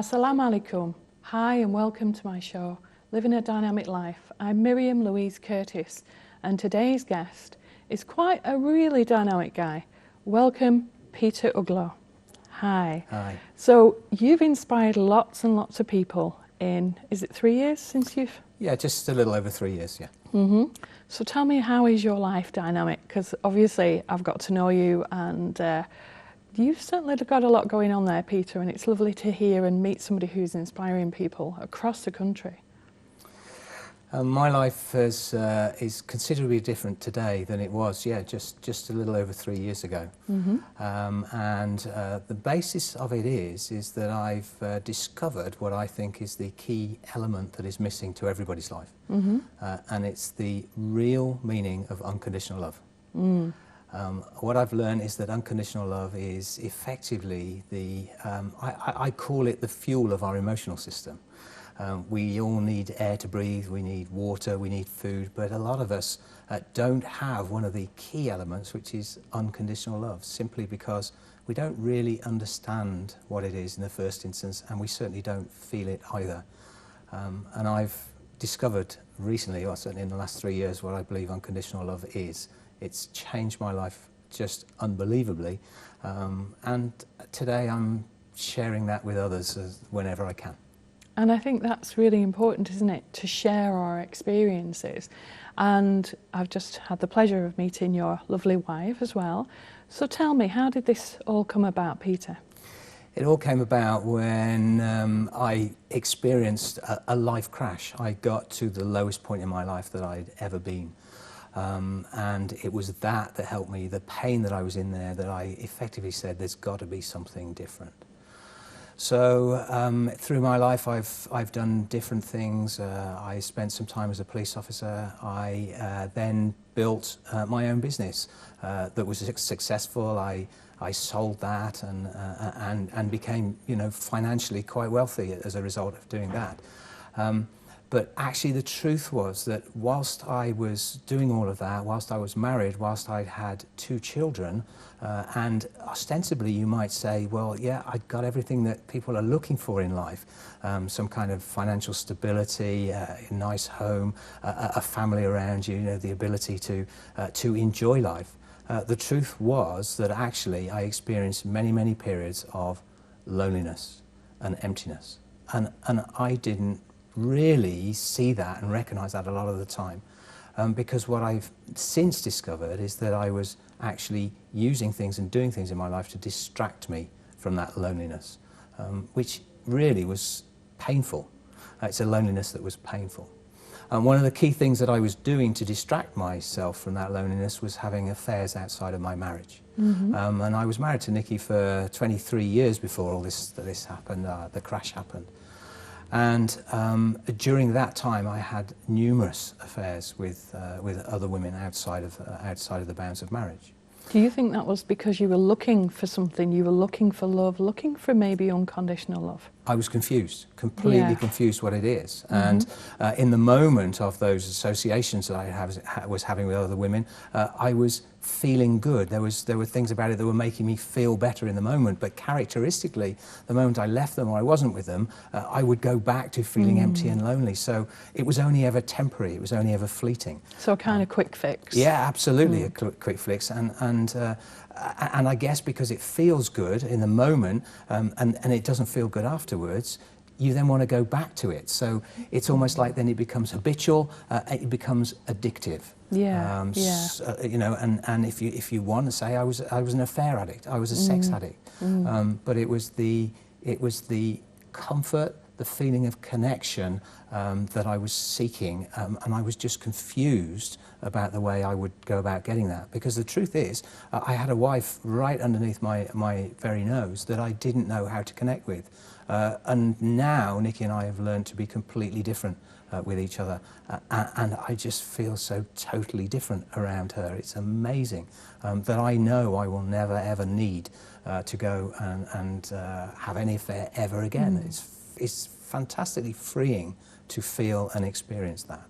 Assalamu alaikum. Hi and welcome to my show, Living a Dynamic Life. I'm Miriam Louise Curtis and today's guest is quite a really dynamic guy. Welcome, Peter Uglow. Hi. Hi. So you've inspired lots and lots of people in, is it 3 years since you've? Yeah, just a little over 3 years, yeah. So tell me, how is your life dynamic? Because obviously I've got to know you and you've certainly got a lot going on there, Peter, and it's lovely to hear and meet somebody who's inspiring people across the country. My life is considerably different today than it was, just a little over 3 years ago. The basis of it is that I've discovered what I think is the key element that is missing to everybody's life, and it's the real meaning of unconditional love. What I've learned is that unconditional love is effectively I call it the fuel of our emotional system. We all need air to breathe, we need water, we need food, but a lot of us don't have one of the key elements, which is unconditional love, simply because we don't really understand what it is in the first instance, and we certainly don't feel it either. And I've discovered recently, or certainly in the last 3 years, what I believe unconditional love is. It's changed my life just unbelievably, and today I'm sharing that with others whenever I can. And I think that's really important, isn't it, to share our experiences. And I've just had the pleasure of meeting your lovely wife as well. So tell me, how did this all come about, Peter? It all came about when I experienced a life crash. I got to the lowest point in my life that I'd ever been. And it was that helped me, the pain that I was in there, that I effectively said, there's got to be something different. So through my life I've done different things. I spent some time as a police officer. I then built my own business that was successful. I sold that and became, financially quite wealthy as a result of doing that. But actually the truth was that whilst I was doing all of that, whilst I was married, whilst I'd had 2 children, and ostensibly you might say, well, yeah, I'd got everything that people are looking for in life, some kind of financial stability, a nice home, a family around you, the ability to enjoy life. The truth was that actually I experienced many, many periods of loneliness and emptiness, and I didn't really see that and recognize that a lot of the time, because what I've since discovered is that I was actually using things and doing things in my life to distract me from that loneliness, which really was painful. It's a loneliness that was painful. And one of the key things that I was doing to distract myself from that loneliness was having affairs outside of my marriage. And I was married to Nikki for 23 years before all this happened, the crash happened. And during that time I had numerous affairs with other women outside of the bounds of marriage. Do you think that was because you were looking for something, you were looking for love, looking for maybe unconditional love? I was confused, completely confused what it is. And in the moment of those associations that I was having with other women, I was feeling good. There were things about it that were making me feel better in the moment, but characteristically, the moment I left them or I wasn't with them, I would go back to feeling empty and lonely. So it was only ever temporary, it was only ever fleeting. So a kind of quick fix. Yeah, absolutely, a quick fix. And I guess because it feels good in the moment, and it doesn't feel good afterwards, you then want to go back to it. So it's almost like then it becomes habitual, it becomes addictive. And if you want to say, I was an affair addict, I was a sex addict, but it was the comfort, the feeling of connection that I was seeking, and I was just confused about the way I would go about getting that. Because the truth is, I had a wife right underneath my very nose that I didn't know how to connect with. And now Nikki and I have learned to be completely different with each other, and I just feel so totally different around her. It's amazing that I know I will never ever need to go and have any affair ever again. It's fantastically freeing to feel and experience that.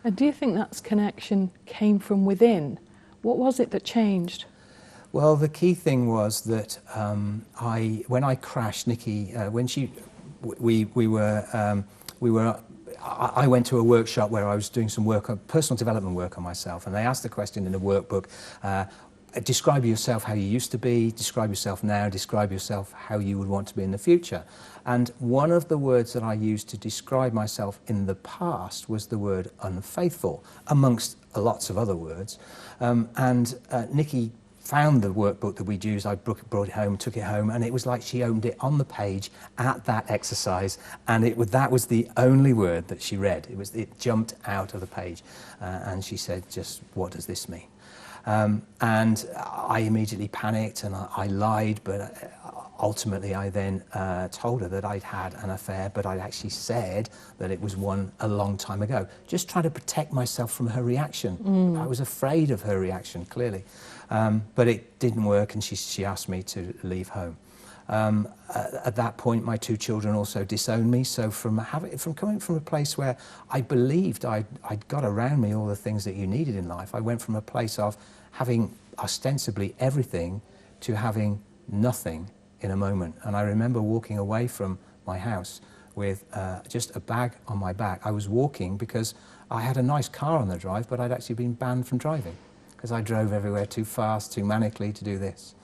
And do you think that connection came from within? What was it that changed? Well, the key thing was that when I crashed, Nikki, when she I went to a workshop where I was doing some work, personal development work on myself, and they asked the question in the workbook, describe yourself how you used to be, describe yourself now, describe yourself how you would want to be in the future. And one of the words that I used to describe myself in the past was the word unfaithful, amongst lots of other words. Nikki found the workbook that we'd used. I brought it home, took it home, and it was like she opened it on the page at that exercise, and that was the only word that she read. It jumped out of the page, and she said, "Just what does this mean?" And I immediately panicked and I lied, but ultimately I then told her that I'd had an affair, but I'd actually said that it was one a long time ago, just trying to protect myself from her reaction. I was afraid of her reaction, clearly. But it didn't work, and she asked me to leave home. At that point, my two children also disowned me. So from coming from a place where I believed I'd got around me all the things that you needed in life, I went from a place of having ostensibly everything to having nothing in a moment. And I remember walking away from my house with just a bag on my back. I was walking because I had a nice car on the drive, but I'd actually been banned from driving because I drove everywhere too fast, too manically to do this.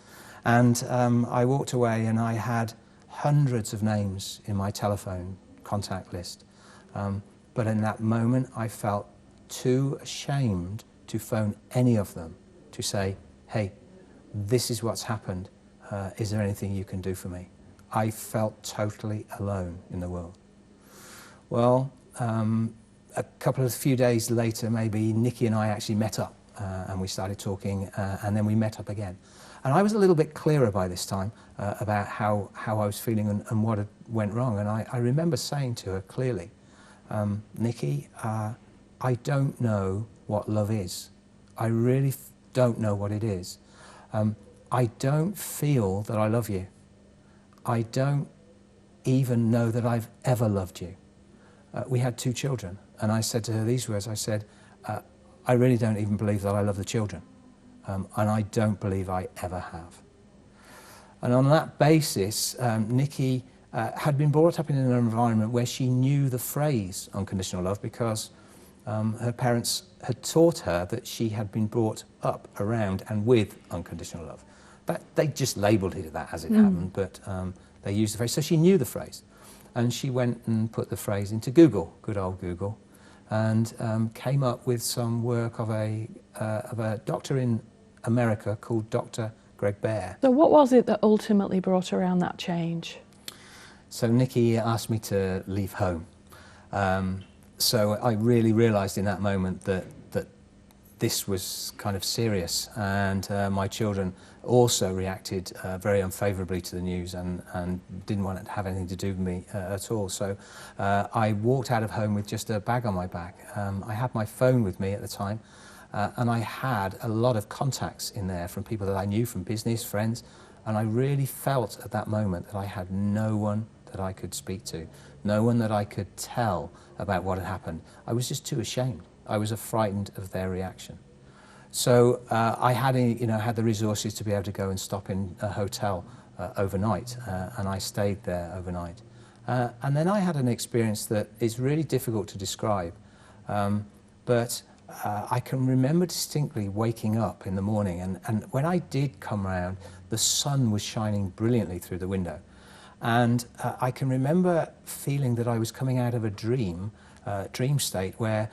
And I walked away and I had hundreds of names in my telephone contact list. But in that moment, I felt too ashamed to phone any of them to say, "Hey, this is what's happened. Is there anything you can do for me?" I felt totally alone in the world. Well, a few days later, maybe, Nikki and I actually met up and we started talking, and then we met up again. And I was a little bit clearer by this time about how I was feeling and what had went wrong. And I remember saying to her clearly, "Nikki, I don't know what love is. I really don't know what it is. I don't feel that I love you. I don't even know that I've ever loved you." We had two children, and I said to her these words. I said, "I really don't even believe that I love the children, and I don't believe I ever have." And on that basis, Nikki had been brought up in an environment where she knew the phrase unconditional love because her parents had taught her that she had been brought up around and with unconditional love. But they just labelled it that as it happened, but they used the phrase. So she knew the phrase. And she went and put the phrase into Google, good old Google, and came up with some work of a doctor in America called Dr. Greg Bear. So what was it that ultimately brought around that change? So Nikki asked me to leave home. So I really realised in that moment that this was kind of serious, and my children also reacted very unfavourably to the news and didn't want it to have anything to do with me at all. So I walked out of home with just a bag on my back. I had my phone with me at the time, and I had a lot of contacts in there from people that I knew from business, friends, and I really felt at that moment that I had no one that I could speak to, no one that I could tell about what had happened. I was just too ashamed. I was frightened of their reaction. So I had the resources to be able to go and stop in a hotel overnight, and I stayed there overnight. And then I had an experience that is really difficult to describe, but I can remember distinctly waking up in the morning, and when I did come round, the sun was shining brilliantly through the window. And I can remember feeling that I was coming out of a dream state where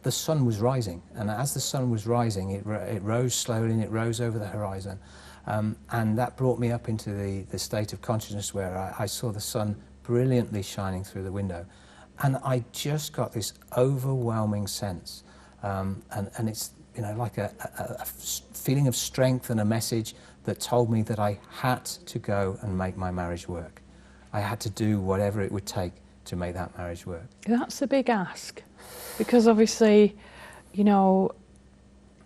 the sun was rising, and as the sun was rising, it rose slowly and it rose over the horizon, and that brought me up into the state of consciousness where I saw the sun brilliantly shining through the window, and I just got this overwhelming sense, and it's like a feeling of strength and a message that told me that I had to go and make my marriage work. I had to do whatever it would take to make that marriage work. That's a big ask, because obviously,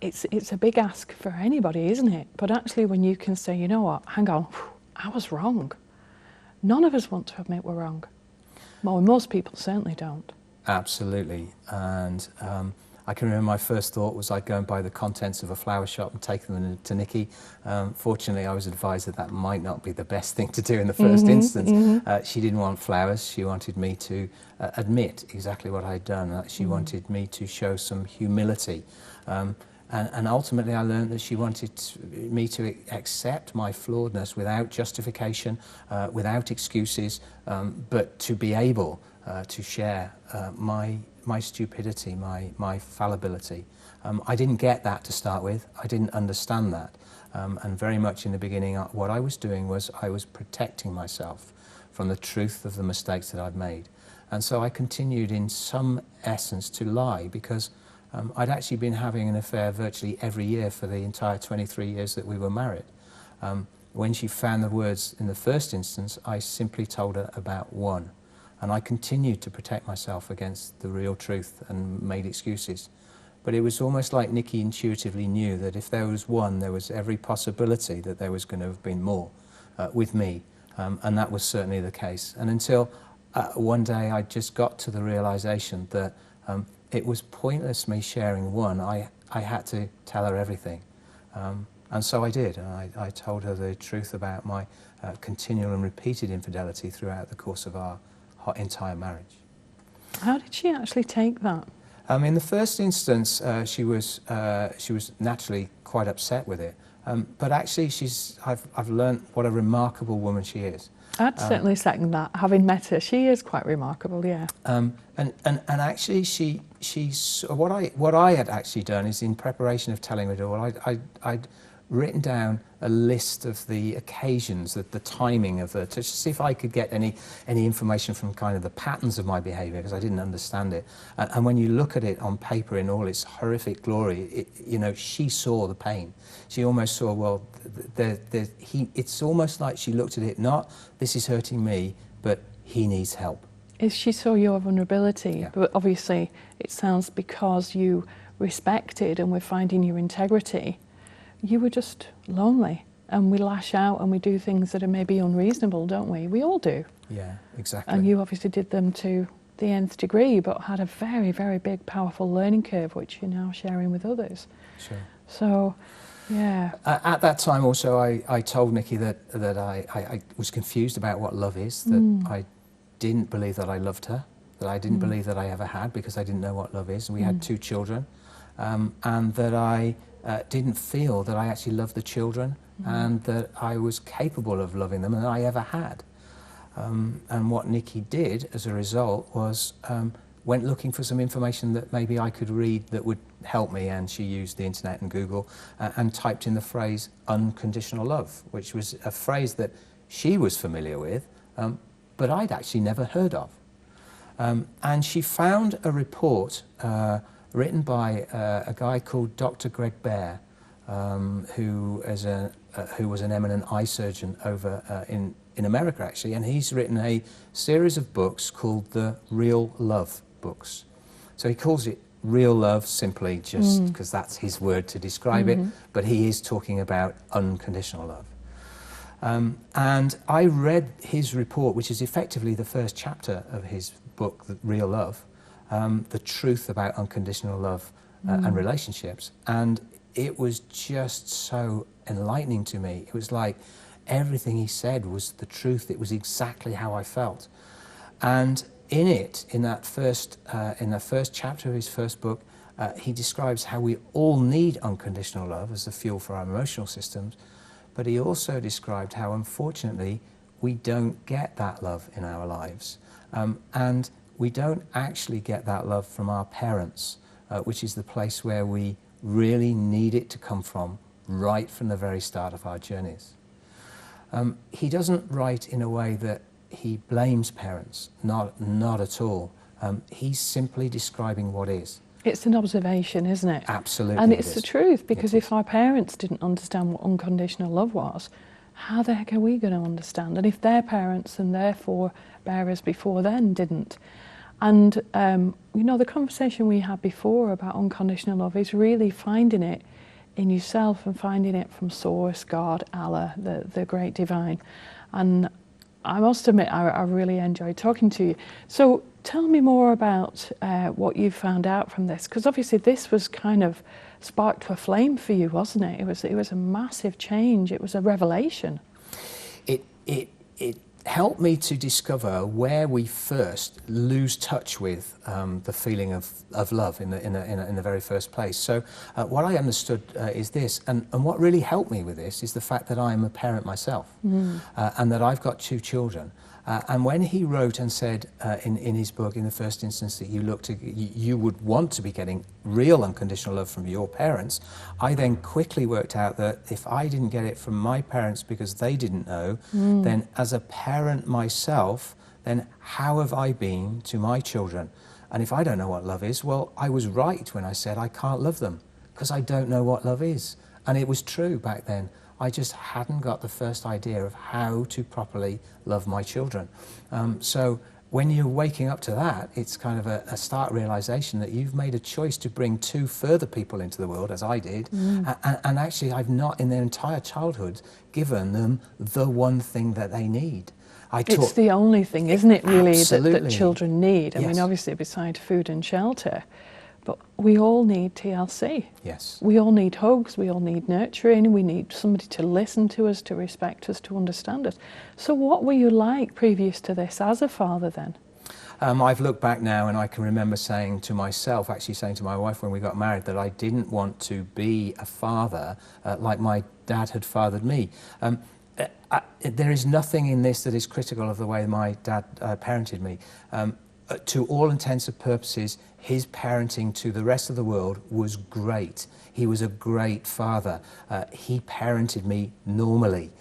it's a big ask for anybody, isn't it? But actually when you can say, you know what, hang on, I was wrong. None of us want to admit we're wrong. Well, most people certainly don't. Absolutely. And I can remember my first thought was I'd go and buy the contents of a flower shop and take them to Nikki. Fortunately, I was advised that that might not be the best thing to do in the first instance. She didn't want flowers. She wanted me to admit exactly what I'd done. She wanted me to show some humility. And ultimately I learned that she wanted me to accept my flawedness without justification, without excuses, but to be able to share my stupidity, my fallibility. I didn't get that to start with. I didn't understand that. And very much in the beginning, what I was doing was I was protecting myself from the truth of the mistakes that I'd made. And so I continued in some essence to lie, because I'd actually been having an affair virtually every year for the entire 23 years that we were married. When she found the words in the first instance, I simply told her about one. And I continued to protect myself against the real truth and made excuses. But it was almost like Nikki intuitively knew that if there was one, there was every possibility that there was going to have been more with me. And that was certainly the case. And until one day I just got to the realization that it was pointless me sharing one. I had to tell her everything. And so I did. And I told her the truth about my continual and repeated infidelity throughout the course of our entire marriage. How did she actually take that? In the first instance, she was naturally quite upset with it. But actually, I've learned what a remarkable woman she is. I'd certainly second that. Having met her, she is quite remarkable, yeah. And actually, what I had actually done is, in preparation of telling her it all, I'd written down a list of the occasions, the timing of to see if I could get any information from kind of the patterns of my behaviour, because I didn't understand it. And when you look at it on paper in all its horrific glory, she saw the pain. She almost saw, well, it's almost like she looked at it, not this is hurting me, but he needs help. If she saw your vulnerability, Yeah. but obviously it sounds because you respected and were finding your integrity, you were just lonely, and we lash out and we do things that are maybe unreasonable, don't we? We all do. Yeah, exactly. And you obviously did them to the nth degree, but had a very, very big, powerful learning curve, which you're now sharing with others. Sure. So, yeah. At that time also, I told Nikki that I was confused about what love is, that I didn't believe that I loved her, that I didn't believe that I ever had, because I didn't know what love is. And we had 2 children, and that I didn't feel that I actually loved the children, and that I was capable of loving them, and I ever had. And what Nikki did as a result was went looking for some information that maybe I could read that would help me, and she used the internet and Google and typed in the phrase unconditional love, which was a phrase that she was familiar with, but I'd actually never heard of. And she found a report written by a guy called Dr. Greg Bear, who was an eminent eye surgeon over in America, actually, and he's written a series of books called the Real Love books. So he calls it Real Love simply just because that's his word to describe it, but he is talking about unconditional love. And I read his report, which is effectively the first chapter of his book, The Real Love, the truth about unconditional love and relationships. And it was just so enlightening to me. It was like everything he said was the truth. It was exactly how I felt. And in it, in the first chapter of his first book, he describes how we all need unconditional love as the fuel for our emotional systems, but he also described how, unfortunately, we don't get that love in our lives. And we don't actually get that love from our parents, which is the place where we really need it to come from right from the very start of our journeys. He doesn't write in a way that he blames parents, not at all. He's simply describing what is. It's an observation, isn't it? Absolutely. And it's the truth, because if our parents didn't understand what unconditional love was, how the heck are we going to understand? And if their parents and their forebearers before then didn't. And, the conversation we had before about unconditional love is really finding it in yourself and finding it from Source, God, Allah, the great divine. And I must admit, I really enjoyed talking to you. So tell me more about what you found out from this, because obviously this was kind of sparked to a flame for you, wasn't it? It was a massive change. It was a revelation. It helped me to discover where we first lose touch with the feeling of love in the very first place. So what I understood is this, and what really helped me with this is the fact that I am a parent myself, and that I've got 2 children. And when he wrote and said in his book, in the first instance, that you would want to be getting real unconditional love from your parents, I then quickly worked out that if I didn't get it from my parents because they didn't know, then as a parent myself, then how have I been to my children? And if I don't know what love is, well, I was right when I said I can't love them because I don't know what love is. And it was true back then. I just hadn't got the first idea of how to properly love my children. So when you're waking up to that, it's kind of a stark realization that you've made a choice to bring 2 further people into the world, as I did, and actually I've not in their entire childhood given them the one thing that they need. It's the only thing, isn't it, really, that children need? I Yes. mean, obviously beside food and shelter, but we all need TLC. Yes. We all need hugs, we all need nurturing, we need somebody to listen to us, to respect us, to understand us. So what were you like previous to this as a father then? I've looked back now and I can remember saying to myself, actually saying to my wife when we got married, that I didn't want to be a father like my dad had fathered me. There is nothing in this that is critical of the way my dad parented me. To all intents and purposes, his parenting to the rest of the world was great. He was a great father. He parented me normally.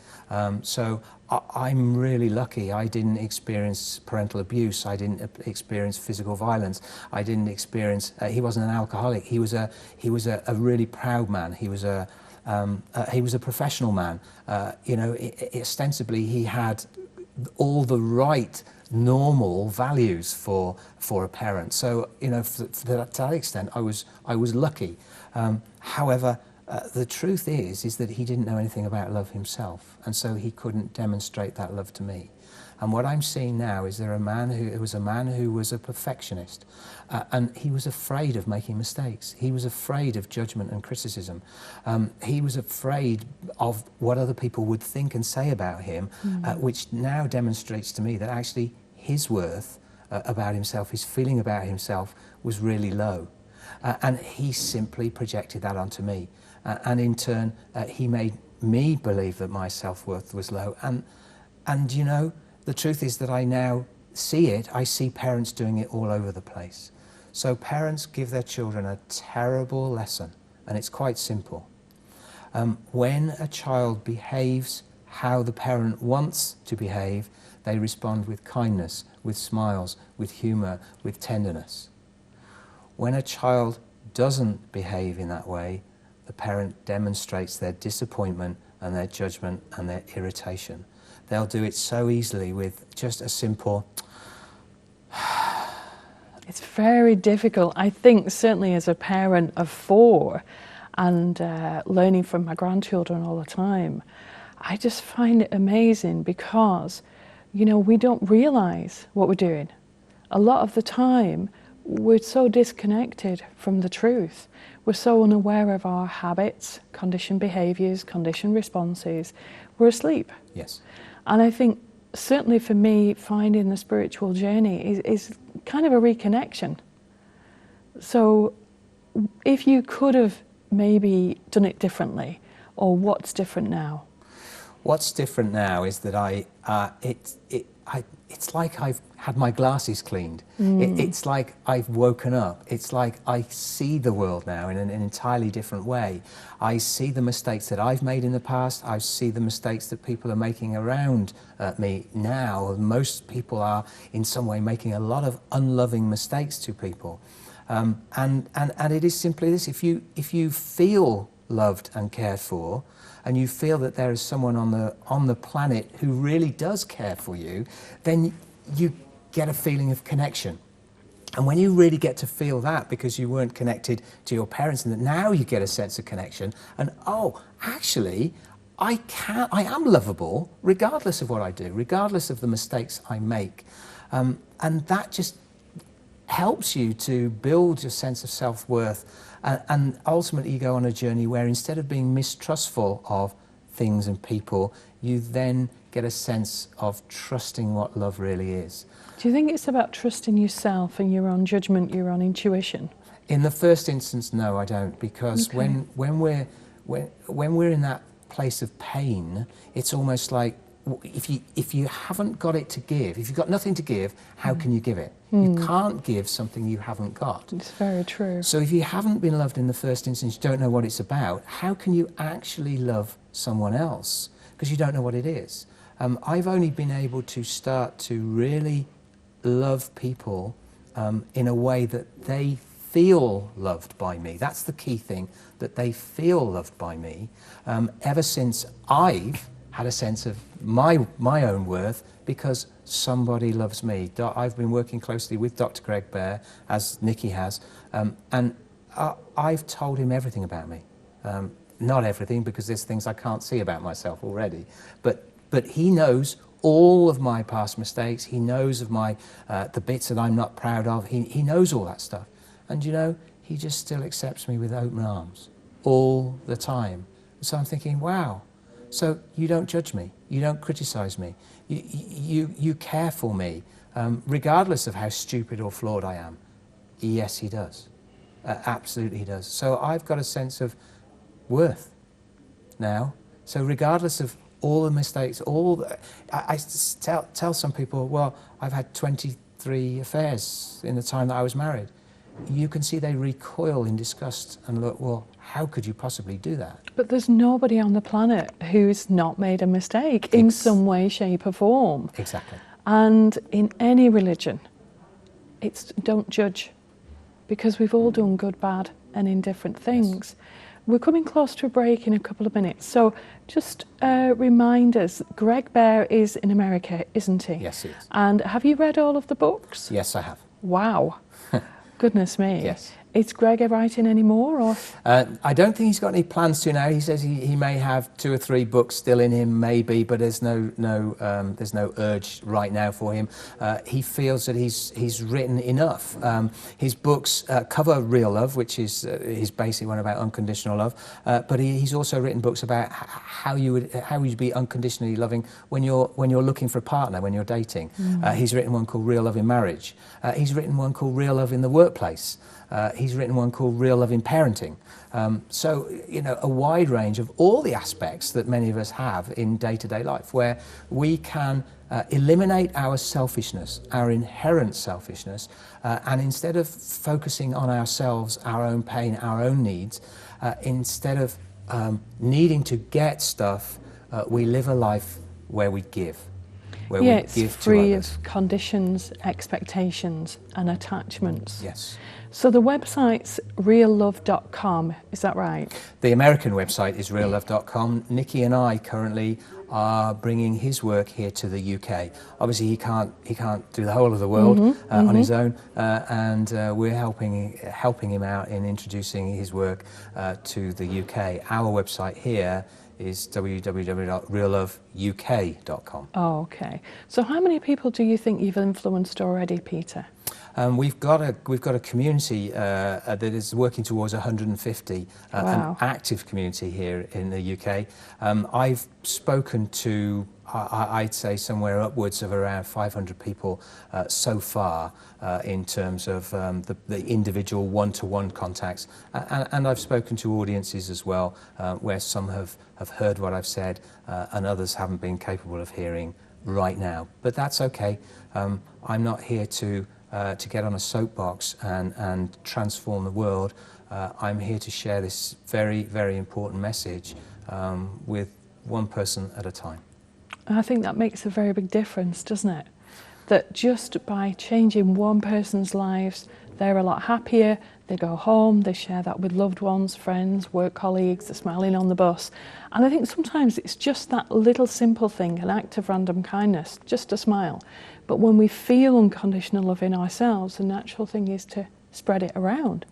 So I'm really lucky. I didn't experience parental abuse. I didn't experience physical violence. I didn't experience. He wasn't an alcoholic. He was a really proud man. He was a professional man. Ostensibly he had all the right normal values for a parent. So to that extent I was lucky. However, the truth is that he didn't know anything about love himself, and so he couldn't demonstrate that love to me. And what I'm seeing now is there a man who was a perfectionist, and he was afraid of making mistakes. He was afraid of judgment and criticism. He was afraid of what other people would think and say about him, which now demonstrates to me that actually his worth about himself, his feeling about himself, was really low. And he simply projected that onto me. And in turn, he made me believe that my self-worth was low. And the truth is that I now see it. I see parents doing it all over the place. So parents give their children a terrible lesson, and it's quite simple. When a child behaves how the parent wants to behave, they respond with kindness, with smiles, with humour, with tenderness. When a child doesn't behave in that way, the parent demonstrates their disappointment and their judgment and their irritation. They'll do it so easily with just a simple... It's very difficult. I think certainly as a parent of 4 and learning from my grandchildren all the time, I just find it amazing because, we don't realise what we're doing. A lot of the time, we're so disconnected from the truth. We're so unaware of our habits, conditioned behaviours, conditioned responses. We're asleep. Yes. And I think certainly for me, finding the spiritual journey is kind of a reconnection. So if you could have maybe done it differently, or what's different now? What's different now is that it's like I've had my glasses cleaned. It's like I've woken up. It's like I see the world now in an entirely different way. I see the mistakes that I've made in the past. I see the mistakes that people are making around me now. Most people are in some way making a lot of unloving mistakes to people. And it is simply this: if you feel loved and cared for, and you feel that there is someone on the planet who really does care for you, then you get a feeling of connection. And when you really get to feel that, because you weren't connected to your parents, and that now you get a sense of connection, and actually I am lovable regardless of what I do, regardless of the mistakes I make, and that just helps you to build your sense of self-worth, and ultimately you go on a journey where instead of being mistrustful of things and people, you then get a sense of trusting what love really is. Do you think it's about trusting yourself and your own judgment, your own intuition? In the first instance, no, I don't, because Okay. when we're in that place of pain, it's almost like if you haven't got it to give, if you've got nothing to give, how can you give it? You can't give something you haven't got. It's very true. So if you haven't been loved in the first instance, you don't know what it's about, how can you actually love someone else? Because you don't know what it is. I've only been able to start to really love people in a way that they feel loved by me. That's the key thing, that they feel loved by me, ever since I've had a sense of my own worth because somebody loves me. I've been working closely with Dr. Greg Bear, as Nikki has, and I've told him everything about me. Not everything, because there's things I can't see about myself already, but he knows all of my past mistakes. He knows of the bits that I'm not proud of. He knows all that stuff. And you know, he just still accepts me with open arms all the time. So I'm thinking, wow, so you don't judge me, you don't criticize me, you care for me, regardless of how stupid or flawed I am. Yes, he does. Absolutely he does. So I've got a sense of worth now. So regardless of all the mistakes, I tell some people, well, I've had 23 affairs in the time that I was married. You can see they recoil in disgust and look, well, how could you possibly do that? But there's nobody on the planet who's not made a mistake in some way, shape or form. Exactly. And in any religion, it's don't judge, because we've all done good, bad and indifferent things. Yes. We're coming close to a break in a couple of minutes, so just remind us, Greg Bear is in America, isn't he? Yes, he is. And have you read all of the books? Yes, I have. Wow. Goodness me. Yes. Is Greg writing any more? Or? I don't think he's got any plans to now. He says he may have 2 or 3 books still in him, maybe, but there's no urge right now for him. He feels that he's written enough. His books cover real love, which is his basic one about unconditional love, but he's also written books about how you would be unconditionally loving when you're looking for a partner, when you're dating. He's written one called Real Love in Marriage. He's written one called Real Love in the Workplace. He's written one called Real Love in Parenting. So, you know, a wide range of all the aspects that many of us have in day-to-day life, where we can eliminate our selfishness, our inherent selfishness, and instead of focusing on ourselves, our own pain, our own needs, instead of needing to get stuff, we live a life where we give. Where we it's give free to others. of conditions, expectations and attachments. Yes. So the website's reallove.com, is that right? The American website is reallove.com. Nicky and I currently are bringing his work here to the UK. Obviously he can't do the whole of the world on his own, and we're helping him out in introducing his work to the UK. Our website here is www.realloveuk.com. Oh, okay. So how many people do you think you've influenced already, Peter? We've got a community that is working towards 150, Wow. an active community here in the UK. I've spoken to, I'd say, somewhere upwards of around 500 people so far in terms of the individual one-to-one contacts, and I've spoken to audiences as well, where some have heard what I've said and others haven't been capable of hearing right now. But that's okay. I'm not here to get on a soapbox and transform the world. I'm here to share this very, very important message with one person at a time. I think that makes a very big difference, doesn't it? That just by changing one person's lives, they're a lot happier, they go home, they share that with loved ones, friends, work colleagues, they're smiling on the bus. And I think sometimes it's just that little simple thing, an act of random kindness, just a smile. But when we feel unconditional love in ourselves, the natural thing is to spread it around.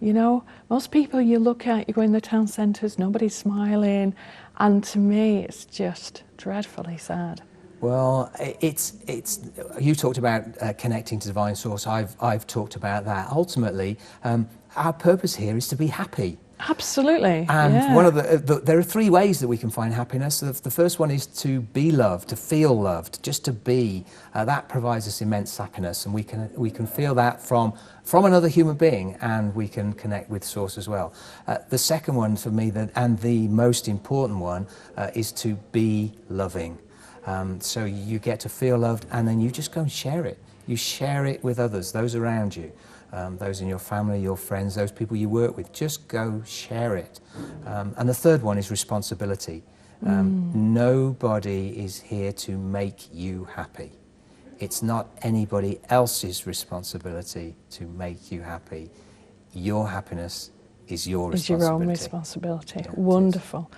You know, most people you look at, you go in the town centres, nobody's smiling, and to me it's just dreadfully sad. Well, you talked about connecting to divine source. I've talked about that. Ultimately, our purpose here is to be happy. Absolutely. And yeah. one of there are three ways that we can find happiness. The first one is to be loved, to feel loved, just to be. That provides us immense happiness, and we can feel that from another human being, and we can connect with Source as well. The second one for me, and the most important one, is to be loving. So you get to feel loved, and then you just go and share it. You share it with others, those around you. Those in your family, your friends, those people you work with, just go share it. And the third one is responsibility. Nobody is here to make you happy. It's not anybody else's responsibility to make you happy. Your happiness is your responsibility. Is your own responsibility. Yeah, wonderful.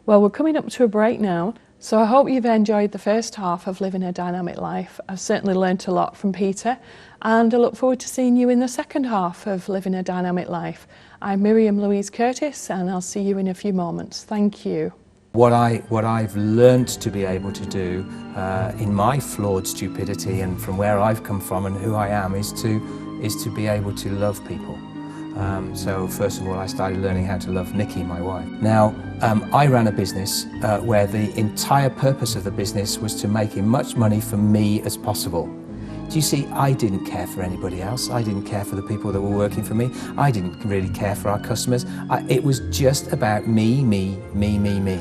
Well, we're coming up to a break now, so I hope you've enjoyed the first half of Living a Dynamic Life. I've certainly learnt a lot from Peter, and I look forward to seeing you in the second half of Living a Dynamic Life. I'm Miriam Louise Curtis, and I'll see you in a few moments. Thank you. What I've learnt to be able to do in my flawed stupidity, and from where I've come from and who I am, is to be able to love people. So first of all, I started learning how to love Nikki, my wife. Now, I ran a business where the entire purpose of the business was to make as much money for me as possible. Do you see, I didn't care for anybody else. I didn't care for the people that were working for me. I didn't really care for our customers. It was just about me, me, me, me, me.